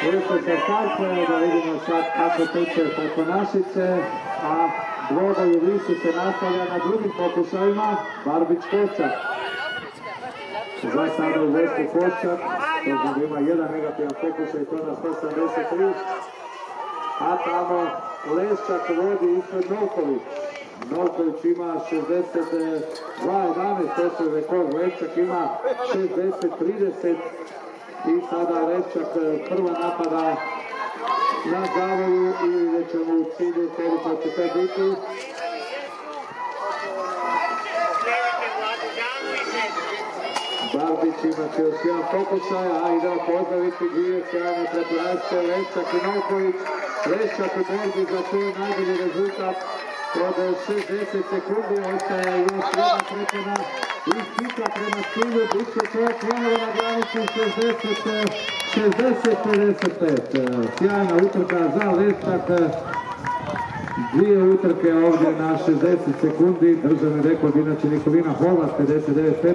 Lijepo se startuje, da vidimo sad kako teče preko Našice, a dvoboj u Visu se nastavlja na drugim pokušajima. Barbić-Kočak. Za sada u Vesku Kočak, to ima jedan negativan pokušaj, to na 183. A tamo Leščak vodi ispred Novković. Novković ima 62-11, to je rekord. Leščak ima 60-30. I sada Leščak prva napada na zavoju i vidjet ćemo u cilju koliko će to biti. Barbić imat će još jedan pokušaj, a idemo pozdraviti dvije sjajne preparačke, Leščak i Novković. Leščak u borbi za svoj najbolji rezultat od 60 sekundi, ostaje još jedna prepuna i hita prema cilju, bit će to ponovo na granici 60-55. Sjajna utrka za Leščak, dvije utrke ovdje na 60 sekundi, državni rekord inače Nikolina Horvat 59-15.